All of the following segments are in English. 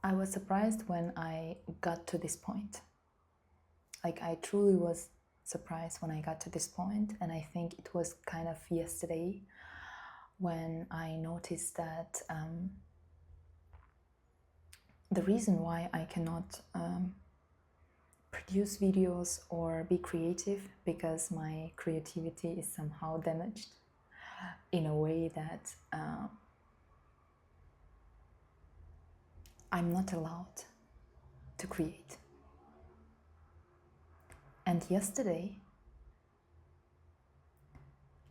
I was surprised when I got to this point. Like, I truly was surprised when I got to this point, and I think it was kind of yesterday when I noticed that the reason why I cannot produce videos or be creative, because my creativity is somehow damaged in a way that I'm not allowed to create. And yesterday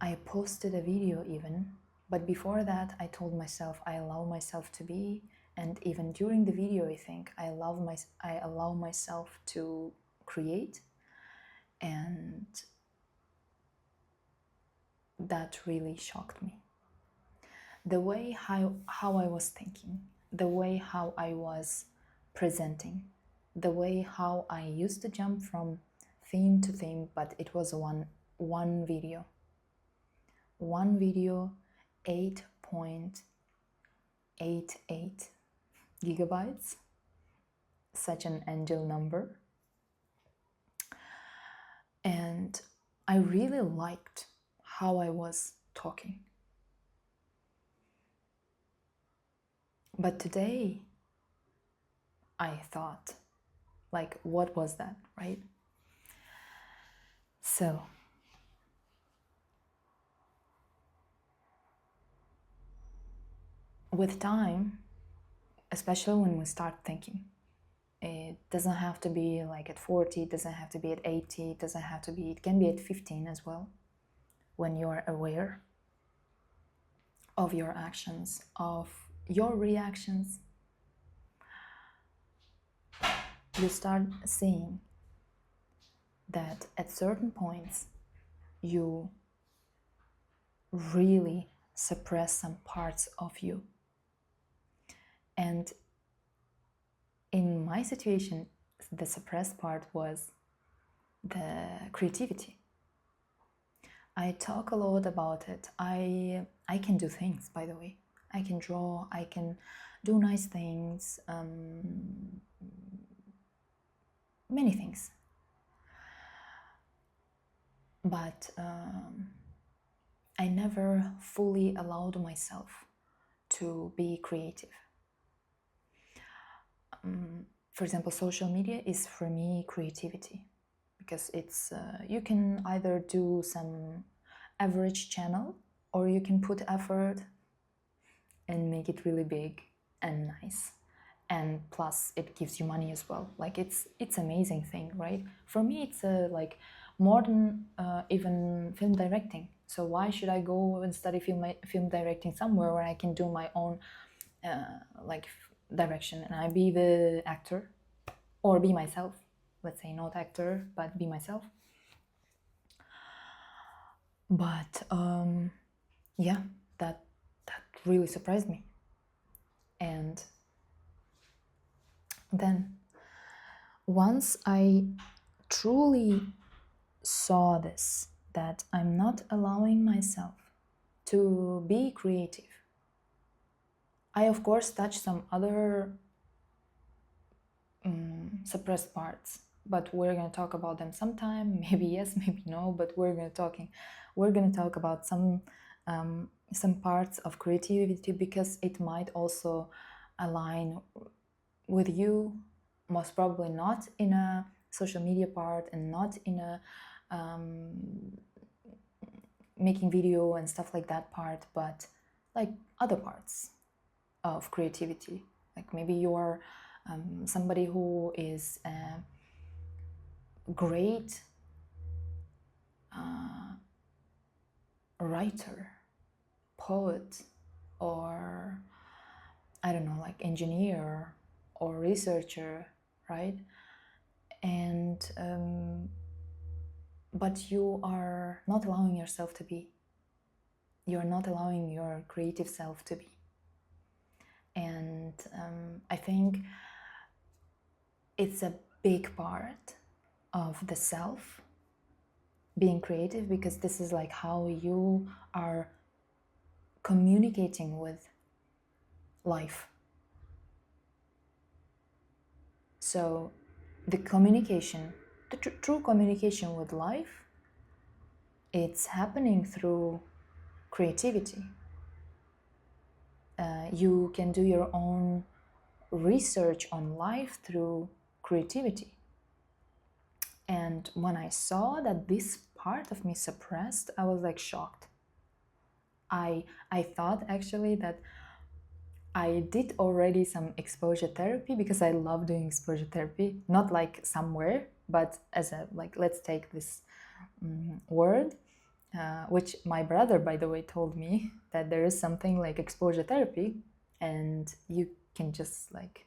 I posted a video even, but before that I told myself I allow myself to be, and even during the video I think I allow myself to create, and that really shocked me. The way how I was thinking, the way how I was presenting, the way how I used to jump from theme to theme, but it was one video. One video, 8.88 gigabytes, such an angel number. And I really liked how I was talking. But today, I thought, like, what was that, right? So, with time, especially when we start thinking, it doesn't have to be like at 40, it doesn't have to be at 80, it can be at 15 as well. When you're aware of your actions, of your reactions, you start seeing that at certain points you really suppress some parts of you. And in my situation, the suppressed part was the creativity. I talk a lot about it. I can do things, by the way. I can draw, I can do nice things, many things. But I never fully allowed myself to be creative. For example, social media is for me creativity, because it's you can either do some average channel, or you can put effort and make it really big and nice, and plus it gives you money as well. Like, it's amazing thing, right? For me, it's like more than even film directing. So why should I go and study film directing somewhere where I can do my own like direction, and I be the actor, or be myself? Let's say not actor, but be myself. But yeah, that really surprised me. And then once I truly saw this, that I'm not allowing myself to be creative, I of course touched some other suppressed parts, but we're going to talk about them sometime. Maybe yes, maybe no, but we're going to talk about some parts of creativity, because it might also align with you. Most probably not in a social media part, and not in a making video and stuff like that part, but like other parts of creativity. Like, maybe you're somebody who is a great writer, poet, or I don't know, like engineer or researcher, right? And but you are not allowing yourself to be. You're not allowing your creative self to be. And I think it's a big part of the self being creative, because this is like how you are communicating with life. So the communication, the true communication with life, it's happening through creativity. You can do your own research on life through creativity. And when I saw that this part of me suppressed, I was like shocked. I thought actually that I did already some exposure therapy because I love doing exposure therapy, not like somewhere, but as a, like, let's take this word, which my brother, by the way, told me that there is something like exposure therapy, and you can just like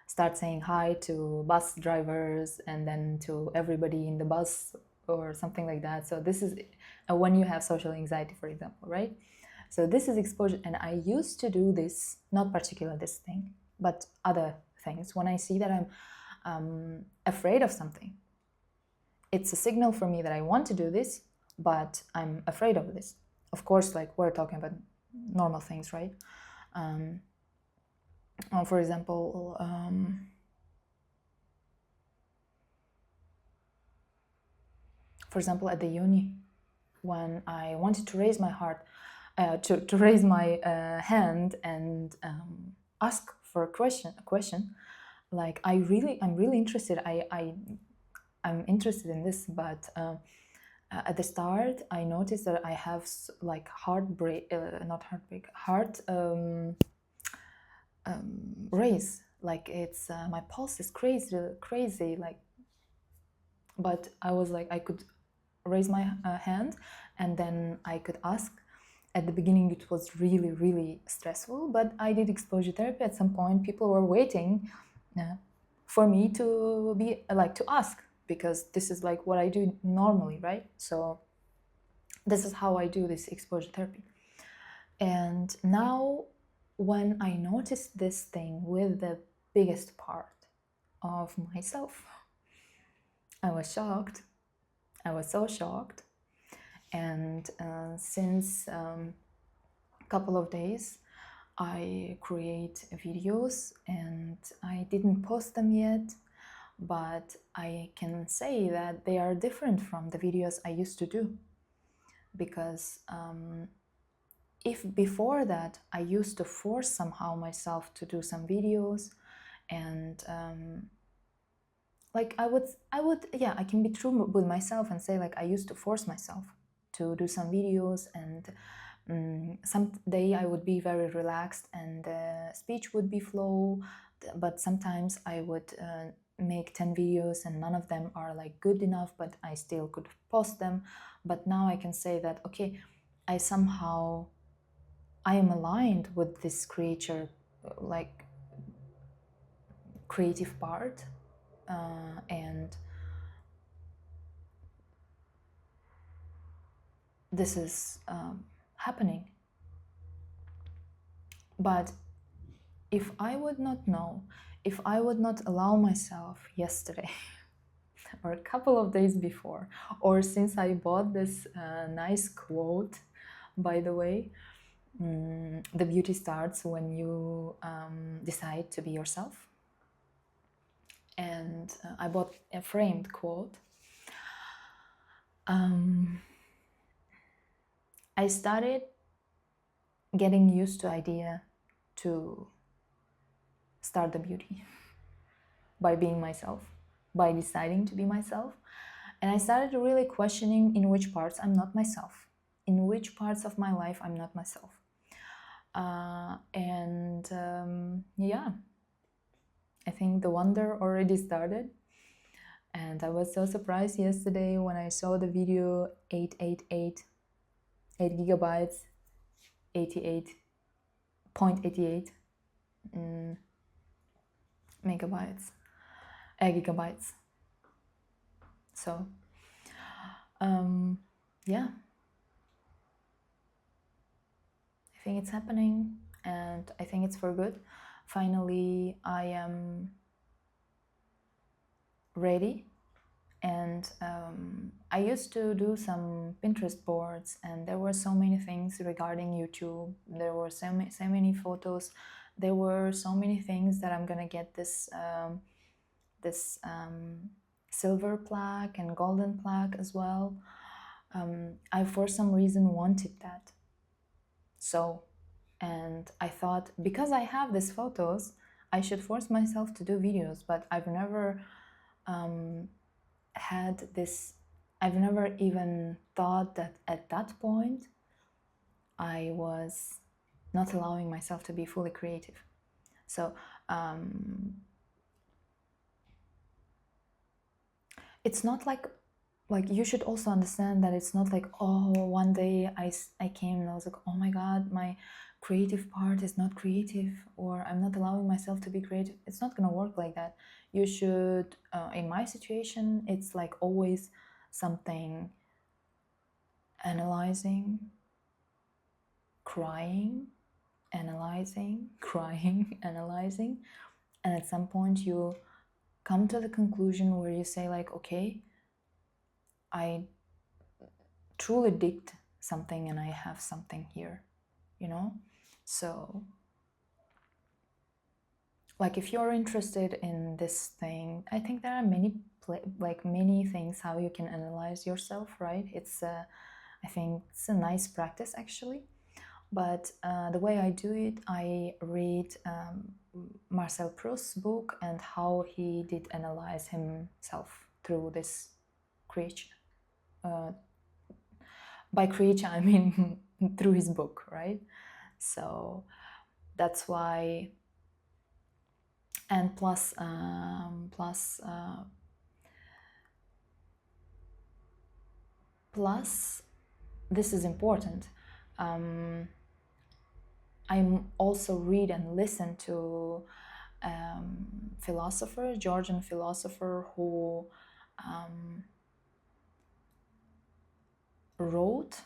start saying hi to bus drivers and then to everybody in the bus or something like that. So this is when you have social anxiety, for example, right? So this is exposure, and I used to do this, not particular this thing, but other things. When I see that I'm afraid of something, it's a signal for me that I want to do this, but I'm afraid of this. Of course, like we're talking about normal things, right? For example, at the uni, when I wanted to raise my heart, to raise my hand and ask for a question, like I'm really interested. I'm interested in this, but at the start, I noticed that I have like heart race. Like it's my pulse is crazy. Like, but I was like I could raise my hand, and then I could ask. At the beginning, it was really stressful, but I did exposure therapy. At some point, people were waiting for me to be like to ask, because this is like what I do normally, right? So this is how I do this exposure therapy. And now when I noticed this thing with the biggest part of myself, I was shocked. I was so shocked. And since a couple of days, I create videos, and I didn't post them yet, but I can say that they are different from the videos I used to do. Because if before that I used to force somehow myself to do some videos, and like I would, yeah, I can be true with myself and say like I used to force myself to do some videos, and some day I would be very relaxed and the speech would be flow, but sometimes I would make 10 videos and none of them are like good enough, but I still could post them. But now I can say that okay, I am aligned with this creature, like creative part, and this is happening. But if I would not know, if I would not allow myself yesterday or a couple of days before, or since I bought this nice quote, by the way, the beauty starts when you decide to be yourself. And I bought a framed quote. I started getting used to idea to start the beauty by being myself, by deciding to be myself. And I started really questioning in which parts I'm not myself, in which parts of my life I'm not myself. Yeah, I think the wonder already started. And I was so surprised yesterday when I saw the video 888, 8 gigabytes, 88.88 megabytes, gigabytes. So, yeah, I think it's happening, and I think it's for good. Finally, I am ready. And I used to do some Pinterest boards, and there were so many things regarding YouTube. There were so many photos. There were so many things that I'm gonna get this this silver plaque and golden plaque as well. I for some reason wanted that. So, and I thought because I have these photos, I should force myself to do videos, but I've never had this, I've never even thought that at that point I was not allowing myself to be fully creative. So it's not like you should also understand that it's not like, oh, one day I came and I was like, oh my god, my creative part is not creative, or I'm not allowing myself to be creative. It's not gonna work like that. You should, in my situation, it's like always something analyzing, crying, analyzing, crying, analyzing, and at some point you come to the conclusion where you say like, okay, I truly did something and I have something here, you know? So like if you're interested in this thing, I think there are many things how you can analyze yourself, right? It's I think it's a nice practice actually. But the way I do it, I read Marcel Proust's book and how he did analyze himself through this creature. By creature, I mean through his book, right? So that's why, and plus this is important. I also read and listen to Georgian philosopher who wrote,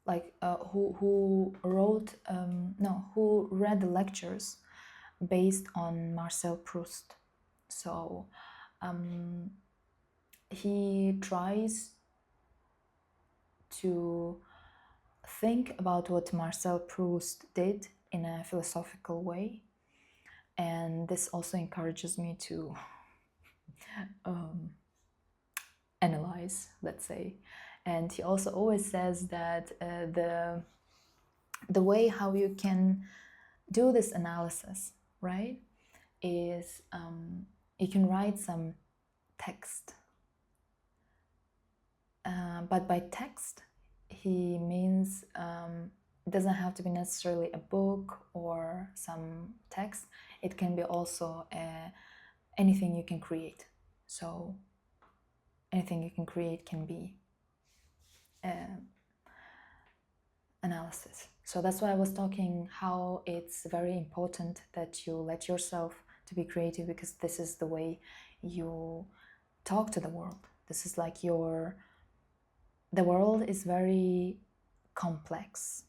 like who wrote who read the lectures based on Marcel Proust. So he tries to think about what Marcel Proust did in a philosophical way, and this also encourages me to analyze, let's say. And he also always says that the way how you can do this analysis, right, is you can write some text. But by text, he means it doesn't have to be necessarily a book or some text. It can be also anything you can create. So anything you can create can be analysis. So that's why I was talking how it's very important that you let yourself to be creative, because this is the way you talk to the world. This is like the world is very complex.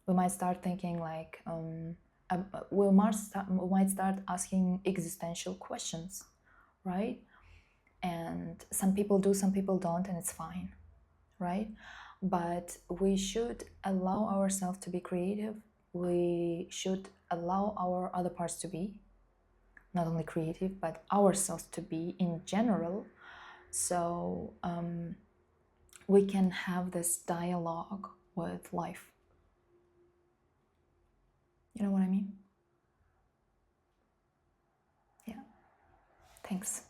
We might start thinking like, we might start asking existential questions, right? And some people do, some people don't, and it's fine, right? But we should allow ourselves to be creative. We should allow our other parts to be not only creative, but ourselves to be in general. So we can have this dialogue with life. You know what I mean? Yeah. Thanks.